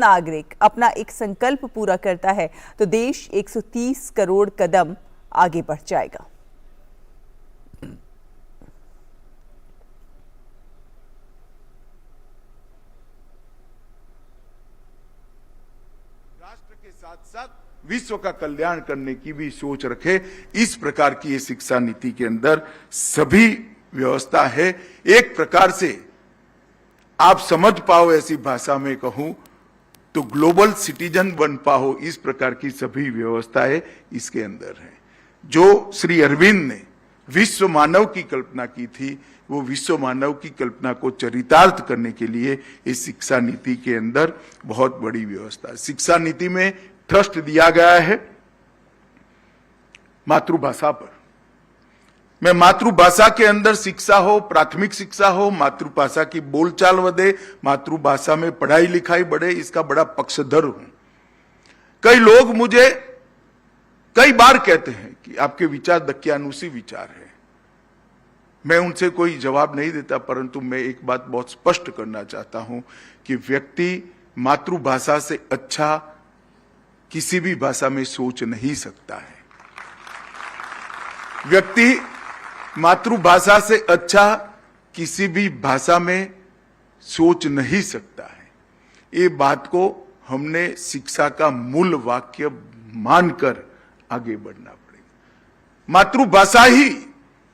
नागरिक अपना एक संकल्प पूरा करता है तो देश 130 करोड़ कदम आगे बढ़ जाएगा। राष्ट्र के साथ साथ विश्व का कल्याण करने की भी सोच रखे, इस प्रकार की ये शिक्षा नीति के अंदर सभी व्यवस्था है। एक प्रकार से आप समझ पाओ, ऐसी भाषा में कहूं तो ग्लोबल सिटीजन बन पाओ, इस प्रकार की सभी व्यवस्थाएं इसके अंदर है। जो श्री अरविंद ने विश्व मानव की कल्पना की थी, वो विश्व मानव की कल्पना को चरितार्थ करने के लिए इस शिक्षा नीति के अंदर बहुत बड़ी व्यवस्था है। शिक्षा नीति में ट्रस्ट दिया गया है मातृभाषा पर। मैं मातृभाषा के अंदर शिक्षा हो, प्राथमिक शिक्षा हो, मातृभाषा की बोलचाल बढ़े, मातृभाषा में पढ़ाई लिखाई बढ़े, इसका बड़ा पक्षधर हूं। कई लोग मुझे कई बार कहते हैं कि आपके विचार दकियानुसी विचार है। मैं उनसे कोई जवाब नहीं देता, परंतु मैं एक बात बहुत स्पष्ट करना चाहता हूं कि व्यक्ति मातृभाषा से अच्छा किसी भी भाषा में सोच नहीं सकता है। व्यक्ति मातृभाषा से अच्छा किसी भी भाषा में सोच नहीं सकता है। ये बात को हमने शिक्षा का मूल वाक्य मानकर आगे बढ़ना पड़ेगा। मातृभाषा ही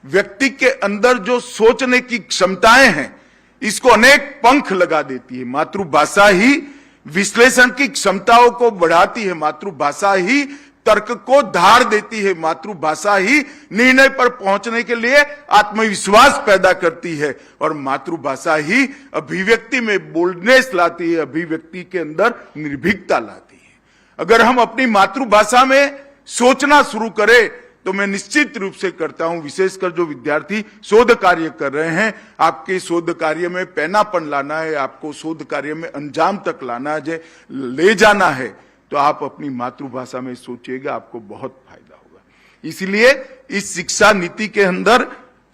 व्यक्ति के अंदर जो सोचने की क्षमताएं हैं, इसको अनेक पंख लगा देती है। मातृभाषा ही विश्लेषण की क्षमताओं को बढ़ाती है। मातृभाषा ही तर्क को धार देती है। मातृभाषा ही निर्णय पर पहुंचने के लिए आत्मविश्वास पैदा करती है। और मातृभाषा ही अभिव्यक्ति में बोल्डनेस लाती है, अभिव्यक्ति के अंदर निर्भीकता लाती है। अगर हम अपनी मातृभाषा में सोचना शुरू करें तो मैं निश्चित रूप से करता हूं, विशेषकर जो विद्यार्थी शोध कार्य कर रहे हैं, आपके शोध कार्य में पैनापन लाना है, आपको शोध कार्य में अंजाम तक लाना है, ले जाना है, तो आप अपनी मातृभाषा में सोचिएगा, आपको बहुत फायदा होगा। इसलिए इस शिक्षा नीति के अंदर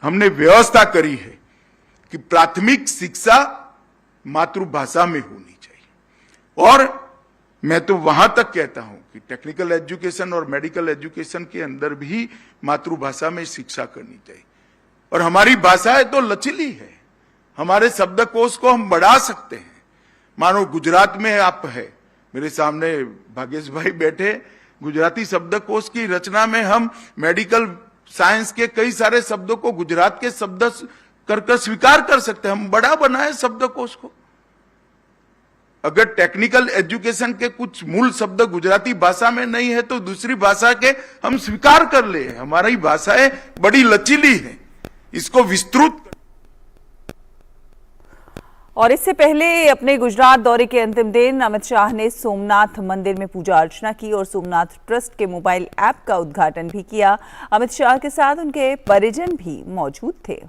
हमने व्यवस्था करी है कि प्राथमिक शिक्षा मातृभाषा में होनी चाहिए। और मैं तो वहां तक कहता हूं कि टेक्निकल एजुकेशन और मेडिकल एजुकेशन के अंदर भी मातृभाषा में शिक्षा करनी चाहिए। और हमारी भाषाएं तो लचीली है, हमारे शब्दकोश को हम बढ़ा सकते हैं। मानो गुजरात में आप है, मेरे सामने भागेश भाई बैठे, गुजराती शब्दकोश की रचना में हम मेडिकल साइंस के कई सारे शब्दों को गुजरात के शब्द कर स्वीकार कर सकते हैं। हम बड़ा बनाए शब्दकोश को। अगर टेक्निकल एजुकेशन के कुछ मूल शब्द गुजराती भाषा में नहीं है तो दूसरी भाषा के हम स्वीकार कर ले। हमारी भाषाएं बड़ी लचीली है, इसको विस्तृत। और इससे पहले अपने गुजरात दौरे के अंतिम दिन अमित शाह ने सोमनाथ मंदिर में पूजा अर्चना की और सोमनाथ ट्रस्ट के मोबाइल ऐप का उद्घाटन भी किया। अमित शाह के साथ उनके परिजन भी मौजूद थे।